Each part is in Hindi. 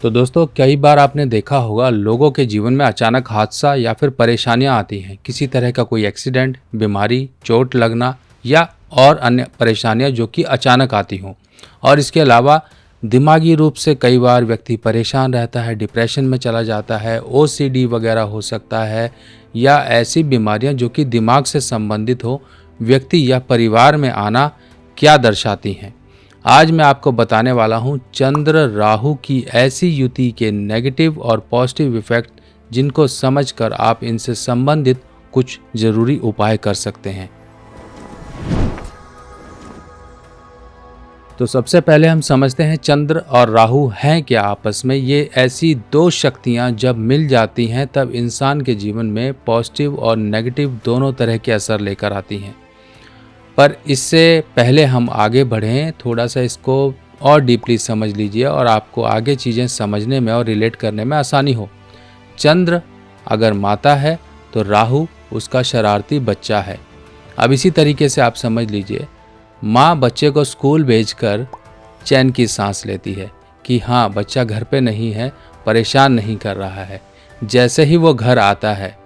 तो दोस्तों कई बार आपने देखा होगा लोगों के जीवन में अचानक हादसा या फिर परेशानियां आती हैं। किसी तरह का कोई एक्सीडेंट, बीमारी, चोट लगना या और अन्य परेशानियां जो कि अचानक आती हों। और इसके अलावा दिमागी रूप से कई बार व्यक्ति परेशान रहता है, डिप्रेशन में चला जाता है, ओसीडी वगैरह हो सकता है या ऐसी बीमारियां जो कि दिमाग से संबंधित हो व्यक्ति या परिवार में आना क्या दर्शाती हैं। आज मैं आपको बताने वाला हूं चंद्र राहु की ऐसी युति के नेगेटिव और पॉजिटिव इफेक्ट जिनको समझकर आप इनसे संबंधित कुछ जरूरी उपाय कर सकते हैं। तो सबसे पहले हम समझते हैं चंद्र और राहु हैं क्या आपस में। ये ऐसी दो शक्तियां जब मिल जाती हैं तब इंसान के जीवन में पॉजिटिव और नेगेटिव दोनों तरह के असर लेकर आती हैं। पर इससे पहले हम आगे बढ़ें, थोड़ा सा इसको और डीपली समझ लीजिए और आपको आगे चीज़ें समझने में और रिलेट करने में आसानी हो। चंद्र अगर माता है तो राहु उसका शरारती बच्चा है। अब इसी तरीके से आप समझ लीजिए, माँ बच्चे को स्कूल भेजकर चैन की सांस लेती है कि हाँ बच्चा घर पे नहीं है, परेशान नहीं कर रहा है। जैसे ही वो घर आता है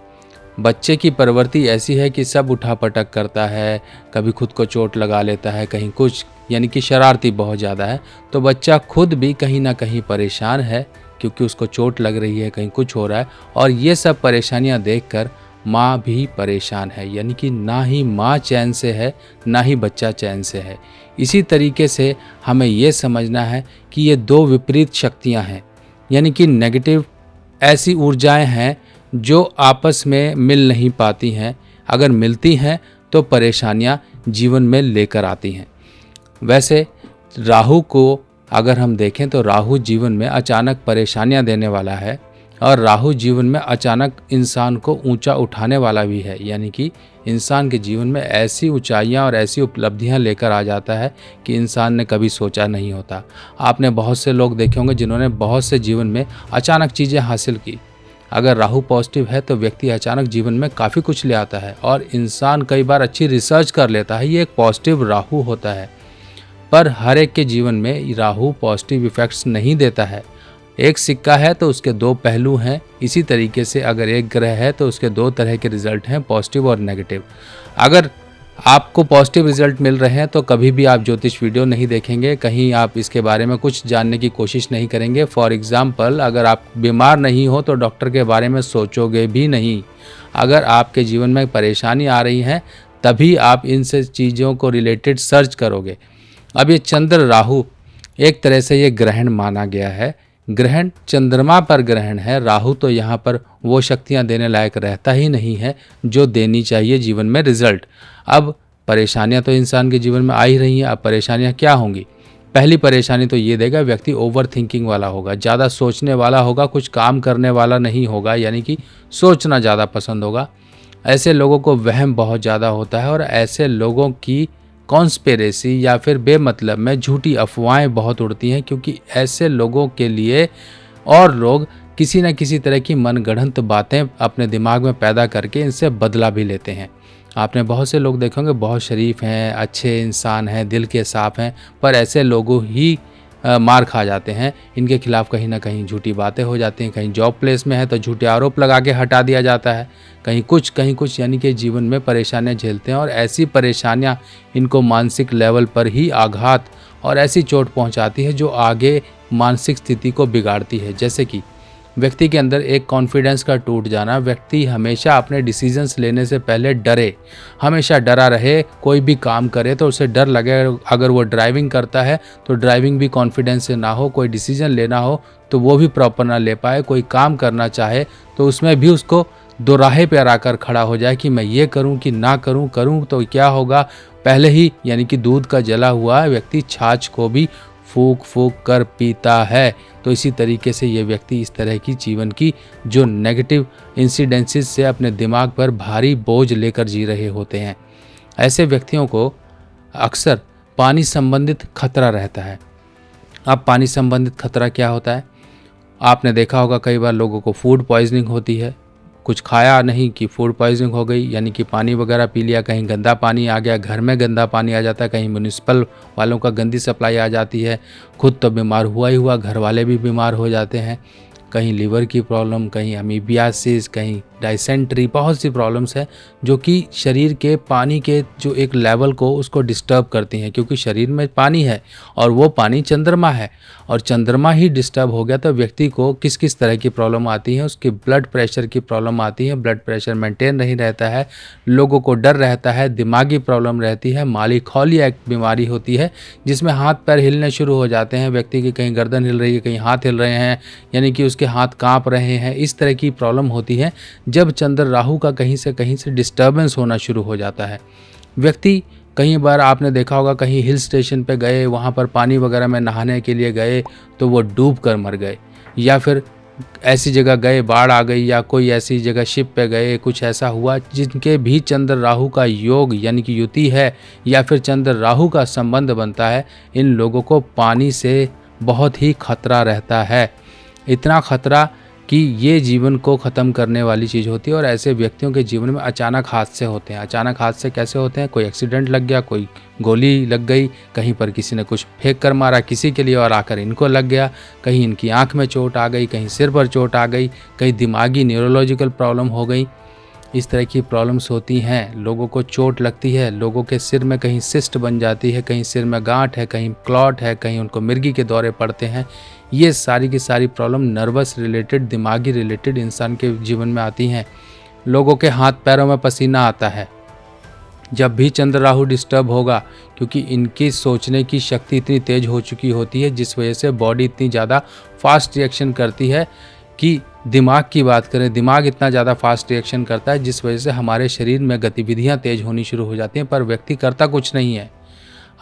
बच्चे की प्रवृत्ति ऐसी है कि सब उठापटक करता है, कभी खुद को चोट लगा लेता है, कहीं कुछ, यानी कि शरारती बहुत ज़्यादा है। तो बच्चा खुद भी कहीं ना कहीं परेशान है क्योंकि उसको चोट लग रही है, कहीं कुछ हो रहा है। और ये सब परेशानियां देखकर माँ भी परेशान है, यानी कि ना ही माँ चैन से है ना ही बच्चा चैन से है। इसी तरीके से हमें ये समझना है कि ये दो विपरीत शक्तियाँ हैं, यानी कि नेगेटिव ऐसी ऊर्जाएं हैं जो आपस में मिल नहीं पाती हैं। अगर मिलती हैं तो परेशानियां जीवन में लेकर आती हैं। वैसे राहु को अगर हम देखें तो राहु जीवन में अचानक परेशानियां देने वाला है और राहु जीवन में अचानक इंसान को ऊंचा उठाने वाला भी है, यानी कि इंसान के जीवन में ऐसी ऊंचाइयां और ऐसी उपलब्धियां लेकर आ जाता है कि इंसान ने कभी सोचा नहीं होता। आपने बहुत से लोग देखे होंगे जिन्होंने बहुत से जीवन में अचानक चीज़ें हासिल की। अगर राहु पॉजिटिव है तो व्यक्ति अचानक जीवन में काफ़ी कुछ ले आता है और इंसान कई बार अच्छी रिसर्च कर लेता है। ये एक पॉजिटिव राहु होता है। पर हर एक के जीवन में राहु पॉजिटिव इफेक्ट्स नहीं देता है। एक सिक्का है तो उसके दो पहलू हैं। इसी तरीके से अगर एक ग्रह है तो उसके दो तरह के रिजल्ट हैं, पॉजिटिव और नेगेटिव। अगर आपको पॉजिटिव रिजल्ट मिल रहे हैं तो कभी भी आप ज्योतिष वीडियो नहीं देखेंगे, कहीं आप इसके बारे में कुछ जानने की कोशिश नहीं करेंगे। फॉर एग्जाम्पल, अगर आप बीमार नहीं हो तो डॉक्टर के बारे में सोचोगे भी नहीं। अगर आपके जीवन में परेशानी आ रही है तभी आप इन से चीज़ों को रिलेटेड सर्च करोगे। अब ये चंद्र राहु एक तरह से ये ग्रहण माना गया है। ग्रहण चंद्रमा पर ग्रहण है। राहु तो यहाँ पर वो शक्तियाँ देने लायक रहता ही नहीं है जो देनी चाहिए जीवन में रिजल्ट। अब परेशानियां तो इंसान के जीवन में आ ही रही हैं। अब परेशानियां क्या होंगी? पहली परेशानी तो ये देगा, व्यक्ति ओवर थिंकिंग वाला होगा, ज़्यादा सोचने वाला होगा, कुछ काम करने वाला नहीं होगा, यानी कि सोचना ज़्यादा पसंद होगा। ऐसे लोगों को वहम बहुत ज़्यादा होता है और ऐसे लोगों की कॉन्स्पिरेसी या फिर बेमतलब में झूठी अफवाहें बहुत उड़ती हैं, क्योंकि ऐसे लोगों के लिए और लोग किसी न किसी तरह की मनगढ़ंत बातें अपने दिमाग में पैदा करके इनसे बदला भी लेते हैं। आपने बहुत से लोग देखे होंगे, बहुत शरीफ हैं, अच्छे इंसान हैं, दिल के साफ हैं, पर ऐसे लोगों ही मार खा जाते हैं। इनके खिलाफ कहीं ना कहीं झूठी बातें हो जाती हैं। कहीं जॉब प्लेस में है तो झूठे आरोप लगा के हटा दिया जाता है, कहीं कुछ, यानी कि जीवन में परेशानियां झेलते हैं और ऐसी परेशानियां इनको मानसिक लेवल पर ही आघात और ऐसी चोट पहुंचाती है जो आगे मानसिक स्थिति को बिगाड़ती है। जैसे कि व्यक्ति के अंदर एक कॉन्फिडेंस का टूट जाना, व्यक्ति हमेशा अपने डिसीजंस लेने से पहले डरे, हमेशा डरा रहे, कोई भी काम करे तो उसे डर लगे। अगर वो ड्राइविंग करता है तो ड्राइविंग भी कॉन्फिडेंस से ना हो, कोई डिसीजन लेना हो तो वो भी प्रॉपर ना ले पाए, कोई काम करना चाहे तो उसमें भी उसको दोराहे पे आकर खड़ा हो जाए कि मैं ये करूं कि ना करूं, करूं तो क्या होगा। पहले ही, यानी कि दूध का जला हुआ व्यक्ति छाछ को भी फूंक फूंक कर पीता है। तो इसी तरीके से ये व्यक्ति इस तरह की जीवन की जो नेगेटिव इंसिडेंसेस से अपने दिमाग पर भारी बोझ लेकर जी रहे होते हैं। ऐसे व्यक्तियों को अक्सर पानी संबंधित खतरा रहता है। अब पानी संबंधित खतरा क्या होता है? आपने देखा होगा कई बार लोगों को फूड पॉइजनिंग होती है, कुछ खाया नहीं कि फूड पॉइजनिंग हो गई, यानी कि पानी वगैरह पी लिया, कहीं गंदा पानी आ गया, घर में गंदा पानी आ जाता है, कहीं म्यूनिसिपल वालों का गंदी सप्लाई आ जाती है, खुद तो बीमार हुआ ही हुआ, घर वाले भी बीमार हो जाते हैं, कहीं लीवर की प्रॉब्लम, कहीं अमीबियासिस, कहीं डाइसेंट्री, बहुत सी प्रॉब्लम्स हैं जो कि शरीर के पानी के जो एक लेवल को उसको डिस्टर्ब करती हैं, क्योंकि शरीर में पानी है और वो पानी चंद्रमा है, और चंद्रमा ही डिस्टर्ब हो गया तो व्यक्ति को किस किस तरह की प्रॉब्लम आती है। उसके ब्लड प्रेशर की प्रॉब्लम आती है, ब्लड प्रेशर मेंटेन नहीं रहता है, लोगों को डर रहता है, दिमागी प्रॉब्लम रहती है, मालिखौलिया एक बीमारी होती है जिसमें हाथ पैर हिलने शुरू हो जाते हैं, व्यक्ति की कहीं गर्दन हिल रही है, कहीं हाथ हिल रहे हैं, यानी कि उसके हाथ कांप रहे हैं, इस तरह की प्रॉब्लम होती है जब चंद्र राहु का कहीं से डिस्टर्बेंस होना शुरू हो जाता है। व्यक्ति कई बार आपने देखा होगा, कहीं हिल स्टेशन पे गए, वहाँ पर पानी वगैरह में नहाने के लिए गए तो वो डूब कर मर गए, या फिर ऐसी जगह गए बाढ़ आ गई, या कोई ऐसी जगह शिप पे गए, कुछ ऐसा हुआ जिनके भी चंद्र राहु का योग यानी कि युति है या फिर चंद्र राहु का संबंध बनता है, इन लोगों को पानी से बहुत ही खतरा रहता है। इतना खतरा कि ये जीवन को ख़त्म करने वाली चीज़ होती है। और ऐसे व्यक्तियों के जीवन में अचानक हादसे होते हैं। अचानक हादसे कैसे होते हैं? कोई एक्सीडेंट लग गया, कोई गोली लग गई, कहीं पर किसी ने कुछ फेंक कर मारा किसी के लिए और आकर इनको लग गया, कहीं इनकी आंख में चोट आ गई, कहीं सिर पर चोट आ गई, कहीं दिमागी न्यूरोलॉजिकल प्रॉब्लम हो गई। इस तरह की प्रॉब्लम्स होती हैं, लोगों को चोट लगती है, लोगों के सिर में कहीं सिस्ट बन जाती है, कहीं सिर में गांठ है, कहीं क्लॉट है, कहीं उनको मिर्गी के दौरे पड़ते हैं। ये सारी की सारी प्रॉब्लम नर्वस रिलेटेड, दिमागी रिलेटेड इंसान के जीवन में आती हैं। लोगों के हाथ पैरों में पसीना आता है जब भी चंद्र राहु डिस्टर्ब होगा, क्योंकि इनकी सोचने की शक्ति इतनी तेज हो चुकी होती है जिस वजह से बॉडी इतनी ज़्यादा फास्ट रिएक्शन करती है कि दिमाग की बात करें, दिमाग इतना ज़्यादा फास्ट रिएक्शन करता है जिस वजह से हमारे शरीर में गतिविधियां तेज होनी शुरू हो जाती हैं, पर व्यक्ति करता कुछ नहीं है।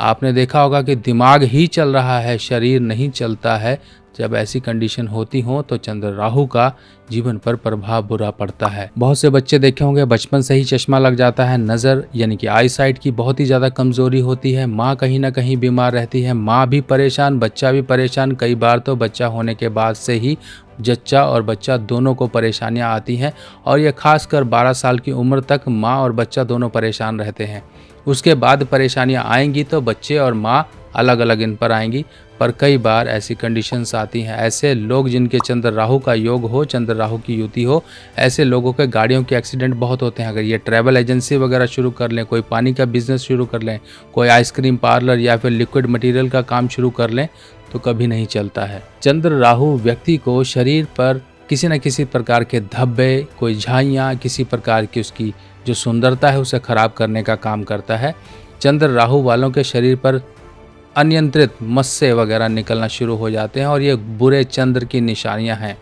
आपने देखा होगा कि दिमाग ही चल रहा है, शरीर नहीं चलता है। जब ऐसी कंडीशन होती हो तो चंद्र राहु का जीवन पर प्रभाव बुरा पड़ता है। बहुत से बच्चे देखे होंगे बचपन से ही चश्मा लग जाता है, नज़र यानी कि आई साइट की बहुत ही ज़्यादा कमज़ोरी होती है, माँ कहीं ना कहीं बीमार रहती है, माँ भी परेशान, बच्चा भी परेशान, कई बार तो बच्चा होने के बाद से ही जच्चा और बच्चा दोनों को परेशानियाँ आती हैं, और ये खासकर 12 साल की उम्र तक माँ और बच्चा दोनों परेशान रहते हैं। उसके बाद परेशानियाँ आएंगी तो बच्चे और माँ अलग अलग इन पर आएंगी, पर कई बार ऐसी कंडीशंस आती हैं। ऐसे लोग जिनके चंद्र राहु का योग हो, चंद्र राहु की युति हो, ऐसे लोगों के गाड़ियों के एक्सीडेंट बहुत होते हैं। अगर ये ट्रैवल एजेंसी वगैरह शुरू कर लें, कोई पानी का बिजनेस शुरू कर लें, कोई आइसक्रीम पार्लर या फिर लिक्विड मटेरियल का काम शुरू कर लें तो कभी नहीं चलता है। चंद्र राहु व्यक्ति को शरीर पर किसी न किसी प्रकार के धब्बे, कोई झाइयाँ, किसी प्रकार की उसकी जो सुंदरता है उसे खराब करने का काम करता है। चंद्र राहु वालों के शरीर पर अनियंत्रित मस्से वगैरह निकलना शुरू हो जाते हैं, और ये बुरे चंद्र की निशानियां हैं,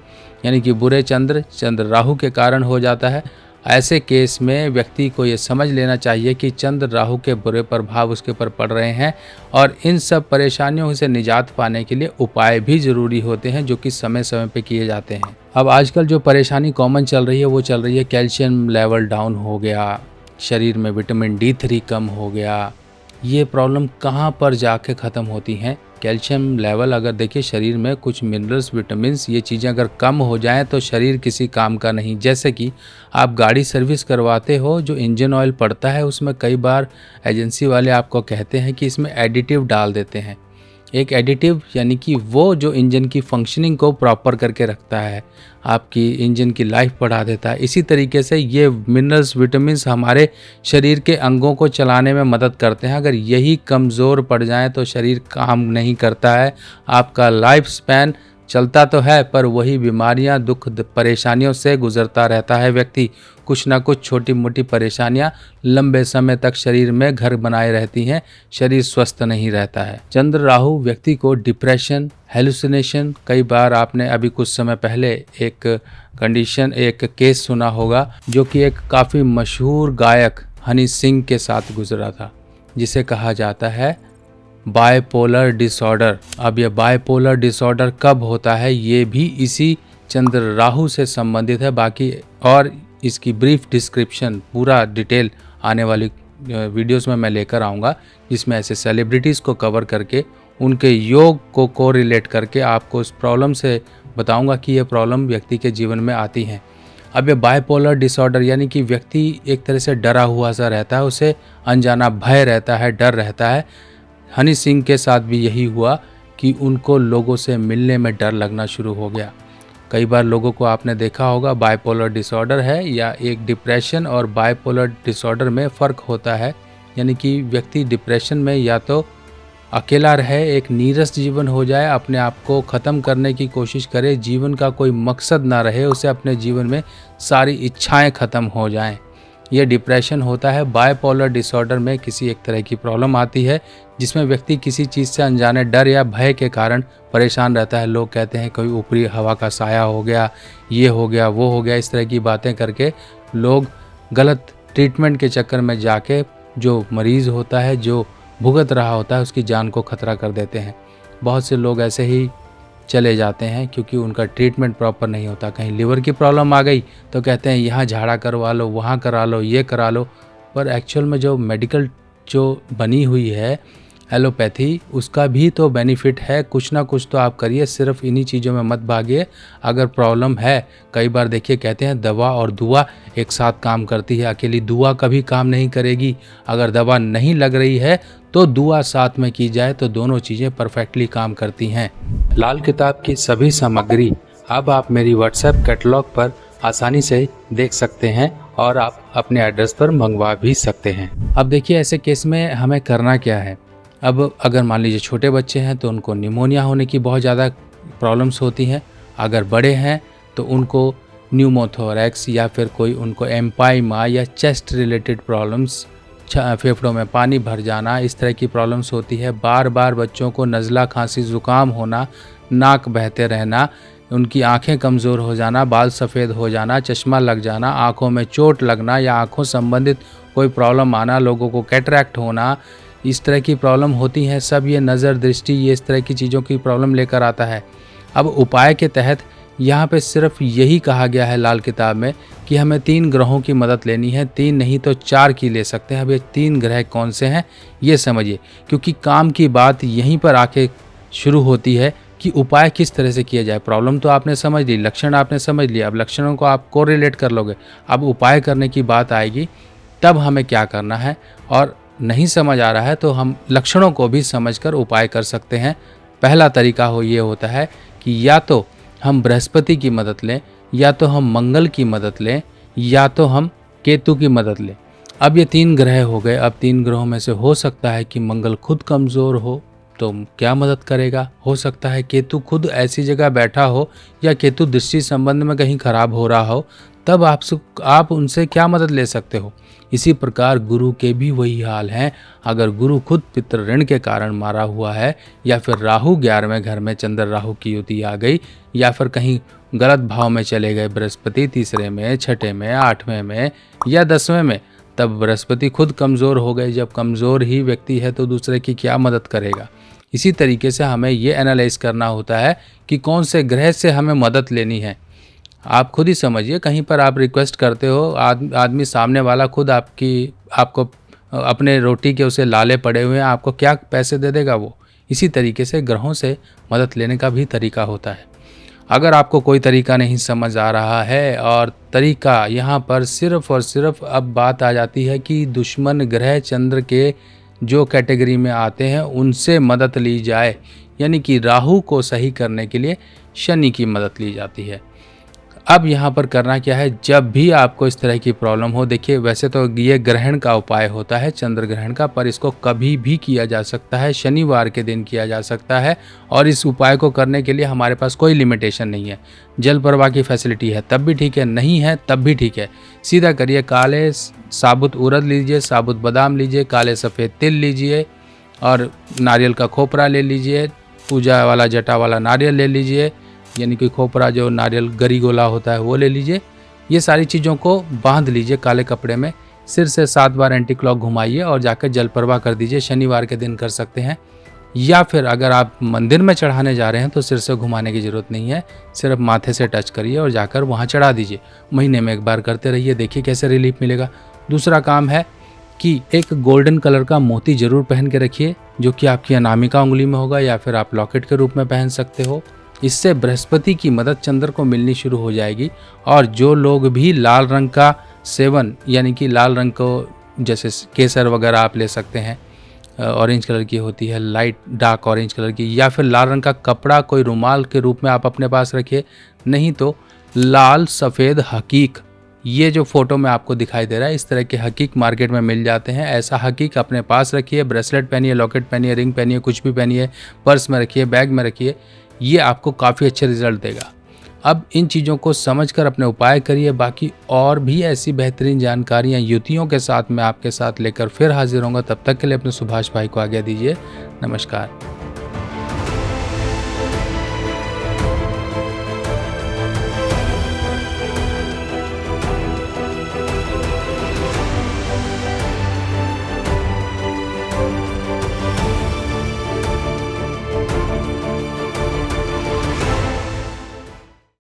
यानी कि बुरे चंद्र राहु के कारण हो जाता है। ऐसे केस में व्यक्ति को ये समझ लेना चाहिए कि चंद्र राहु के बुरे प्रभाव उसके ऊपर पड़ रहे हैं, और इन सब परेशानियों से निजात पाने के लिए उपाय भी ज़रूरी होते हैं जो कि समय समय पे किए जाते हैं। अब आजकल जो परेशानी कॉमन चल रही है वो चल रही है कैल्शियम लेवल डाउन हो गया, शरीर में विटामिन D3 कम हो गया। ये प्रॉब्लम कहाँ पर जाके ख़त्म होती हैं? कैल्शियम लेवल अगर देखिए शरीर में कुछ मिनरल्स, विटामिन्स, ये चीज़ें अगर कम हो जाएं तो शरीर किसी काम का नहीं। जैसे कि आप गाड़ी सर्विस करवाते हो, जो इंजन ऑयल पड़ता है उसमें कई बार एजेंसी वाले आपको कहते हैं कि इसमें एडिटिव डाल देते हैं। एक एडिटिव यानी कि वो जो इंजन की फंक्शनिंग को प्रॉपर करके रखता है, आपकी इंजन की लाइफ बढ़ा देता है। इसी तरीके से ये मिनरल्स, विटामिन्स हमारे शरीर के अंगों को चलाने में मदद करते हैं। अगर यही कमज़ोर पड़ जाए तो शरीर काम नहीं करता है, आपका लाइफ स्पैन चलता तो है पर वही बीमारियां, दुख, परेशानियों से गुजरता रहता है व्यक्ति। कुछ ना कुछ छोटी मोटी परेशानियां लंबे समय तक शरीर में घर बनाए रहती हैं, शरीर स्वस्थ नहीं रहता है। चंद्र राहु व्यक्ति को डिप्रेशन, हेलुसिनेशन, कई बार आपने अभी कुछ समय पहले एक केस सुना होगा जो कि एक काफ़ी मशहूर गायक हनी सिंह के साथ गुजरा था, जिसे कहा जाता है बायपोलर डिसऑर्डर। अब ये बायपोलर डिसऑर्डर कब होता है ये भी इसी चंद्र राहु से संबंधित है। बाकी और इसकी ब्रीफ डिस्क्रिप्शन, पूरा डिटेल आने वाली वीडियोस में मैं लेकर आऊँगा, जिसमें ऐसे सेलिब्रिटीज़ को कवर करके उनके योग को कोरिलेट करके आपको इस प्रॉब्लम से बताऊँगा कि ये प्रॉब्लम व्यक्ति के जीवन में आती हैं। अब ये बाइपोलर डिसऑर्डर यानी कि व्यक्ति एक तरह से डरा हुआ सा रहता है, उसे अनजाना भय रहता है, डर रहता है। हनी सिंह के साथ भी यही हुआ कि उनको लोगों से मिलने में डर लगना शुरू हो गया। कई बार लोगों को आपने देखा होगा बाइपोलर डिसऑर्डर है या एक डिप्रेशन और बाइपोलर डिसऑर्डर में फ़र्क होता है, यानी कि व्यक्ति डिप्रेशन में या तो अकेला रहे, एक नीरस जीवन हो जाए, अपने आप को ख़त्म करने की कोशिश करे, जीवन का कोई मकसद ना रहे, उसे अपने जीवन में सारी इच्छाएं ख़त्म हो जाएं। यह डिप्रेशन होता है। बाइपोलर डिसऑर्डर में किसी एक तरह की प्रॉब्लम आती है जिसमें व्यक्ति किसी चीज़ से अनजाने डर या भय के कारण परेशान रहता है। लोग कहते हैं कोई ऊपरी हवा का साया हो गया, ये हो गया, वो हो गया, इस तरह की बातें करके लोग गलत ट्रीटमेंट के चक्कर में जाके जो मरीज़ होता है, जो भुगत रहा होता है, उसकी जान को खतरा कर देते हैं। बहुत से लोग ऐसे ही चले जाते हैं क्योंकि उनका ट्रीटमेंट प्रॉपर नहीं होता। कहीं लिवर की प्रॉब्लम आ गई तो कहते हैं यहाँ झाड़ा करवा लो, वहाँ करा लो, ये करा लो, पर एक्चुअल में जो मेडिकल जो बनी हुई है एलोपैथी, उसका भी तो बेनिफिट है। कुछ ना कुछ तो आप करिए, सिर्फ इन्हीं चीज़ों में मत भागिए। अगर प्रॉब्लम है, कई बार देखिए कहते हैं दवा और दुआ एक साथ काम करती है, अकेली दुआ कभी काम नहीं करेगी। अगर दवा नहीं लग रही है तो दुआ साथ में की जाए तो दोनों चीज़ें परफेक्टली काम करती हैं। लाल किताब की सभी सामग्री अब आप मेरी व्हाट्सएप कैटलॉग पर आसानी से देख सकते हैं और आप अपने एड्रेस पर मंगवा भी सकते हैं। अब देखिए ऐसे केस में हमें करना क्या है। अब अगर मान लीजिए छोटे बच्चे हैं तो उनको निमोनिया होने की बहुत ज़्यादा प्रॉब्लम्स होती हैं। अगर बड़े हैं तो उनको न्यूमोथोरैक्स या फिर कोई उनको एम्पाइमा या चेस्ट रिलेटेड प्रॉब्लम्स, फेफड़ों में पानी भर जाना, इस तरह की प्रॉब्लम्स होती है। बार बार बच्चों को नज़ला, खांसी, ज़ुकाम होना, नाक बहते रहना, उनकी आंखें कमज़ोर हो जाना, बाल सफ़ेद हो जाना, चश्मा लग जाना, आँखों में चोट लगना या आँखों संबंधित कोई प्रॉब्लम आना, लोगों को कैटरैक्ट होना, इस तरह की प्रॉब्लम होती हैं। सब ये नज़र, दृष्टि, ये इस तरह की चीज़ों की प्रॉब्लम लेकर आता है। अब उपाय के तहत यहाँ पे सिर्फ यही कहा गया है लाल किताब में कि हमें 3 ग्रहों की मदद लेनी है। 3 नहीं तो 4 की ले सकते हैं। अब ये 3 ग्रह कौन से हैं ये समझिए, क्योंकि काम की बात यहीं पर आके शुरू होती है कि उपाय किस तरह से किया जाए। प्रॉब्लम तो आपने समझ ली, लक्षण आपने समझ लिया, अब लक्षणों को आप कोरिलेट कर लोगे। अब उपाय करने की बात आएगी तब हमें क्या करना है, और नहीं समझ आ रहा है तो हम लक्षणों को भी समझकर उपाय कर सकते हैं। पहला तरीका ये होता है कि या तो हम बृहस्पति की मदद लें, या तो हम मंगल की मदद लें, या तो हम केतु की मदद लें। अब ये 3 ग्रह हो गए। अब 3 ग्रहों में से हो सकता है कि मंगल खुद कमज़ोर हो तो क्या मदद करेगा, हो सकता है केतु खुद ऐसी जगह बैठा हो या केतु दृष्टि संबंध में कहीं खराब हो रहा हो, तब आप उनसे क्या मदद ले सकते हो। इसी प्रकार गुरु के भी वही हाल है। अगर गुरु खुद पितृ ऋण के कारण मारा हुआ है, या फिर राहु 11वें घर में चंद्र राहु की युति आ गई, या फिर कहीं गलत भाव में चले गए बृहस्पति, तीसरे में, छठे में, 8वें में या 10वें में, तब बृहस्पति खुद कमज़ोर हो गए। जब कमज़ोर ही व्यक्ति है तो दूसरे की क्या मदद करेगा। इसी तरीके से हमें ये एनालाइज करना होता है कि कौन से ग्रह से हमें मदद लेनी है। आप खुद ही समझिए, कहीं पर आप रिक्वेस्ट करते हो, आदमी सामने वाला खुद आपको अपने रोटी के उसे लाले पड़े हुए हैं, आपको क्या पैसे दे देगा वो। इसी तरीके से ग्रहों से मदद लेने का भी तरीका होता है। अगर आपको कोई तरीका नहीं समझ आ रहा है, और तरीका यहाँ पर सिर्फ और सिर्फ अब बात आ जाती है कि दुश्मन ग्रह चंद्र के जो कैटेगरी में आते हैं उनसे मदद ली जाए, यानी कि राहु को सही करने के लिए शनि की मदद ली जाती है। अब यहाँ पर करना क्या है, जब भी आपको इस तरह की प्रॉब्लम हो, देखिए वैसे तो ये ग्रहण का उपाय होता है, चंद्र ग्रहण का, पर इसको कभी भी किया जा सकता है, शनिवार के दिन किया जा सकता है। और इस उपाय को करने के लिए हमारे पास कोई लिमिटेशन नहीं है। जल प्रवाह की फैसिलिटी है तब भी ठीक है, नहीं है तब भी ठीक है। सीधा करिए, काले साबुत उड़द लीजिए, साबुत बादाम लीजिए, काले सफ़ेद तिल लीजिए, और नारियल का खोपरा ले लीजिए, पूजा वाला जटा वाला नारियल ले लीजिए, यानी कि खोपरा जो नारियल गरी गोला होता है वो ले लीजिए। ये सारी चीज़ों को बांध लीजिए काले कपड़े में, सिर से 7 बार एंटी क्लॉक घुमाइए और जाकर जल प्रवाह कर दीजिए। शनिवार के दिन कर सकते हैं, या फिर अगर आप मंदिर में चढ़ाने जा रहे हैं तो सिर से घुमाने की ज़रूरत नहीं है, सिर्फ माथे से टच करिए और जाकर वहाँ चढ़ा दीजिए। महीने में 1 बार करते रहिए, देखिए कैसे रिलीफ मिलेगा। दूसरा काम है कि एक गोल्डन कलर का मोती ज़रूर पहन के रखिए, जो कि आपकी अनामिका उंगली में होगा, या फिर आप लॉकेट के रूप में पहन सकते हो। इससे बृहस्पति की मदद चंद्र को मिलनी शुरू हो जाएगी। और जो लोग भी लाल रंग का सेवन, यानी कि लाल रंग को जैसे केसर वगैरह आप ले सकते हैं, ऑरेंज कलर की होती है, लाइट डार्क ऑरेंज कलर की, या फिर लाल रंग का कपड़ा कोई रुमाल के रूप में आप अपने पास रखिए, नहीं तो लाल सफ़ेद हकीक, ये जो फोटो में आपको दिखाई दे रहा है, इस तरह के हकीक मार्केट में मिल जाते हैं। ऐसा हकीक अपने पास रखिए, ब्रेसलेट पहनिए, लॉकेट पहनिए, रिंग पहनिए, कुछ भी पहनिए, पर्स में रखिए, बैग में रखिए, ये आपको काफ़ी अच्छे रिजल्ट देगा। अब इन चीज़ों को समझकर अपने उपाय करिए। बाकी और भी ऐसी बेहतरीन जानकारियाँ युतियों के साथ मैं आपके साथ लेकर फिर हाजिर होऊंगा। तब तक के लिए अपने सुभाष भाई को आज्ञा दीजिए। नमस्कार।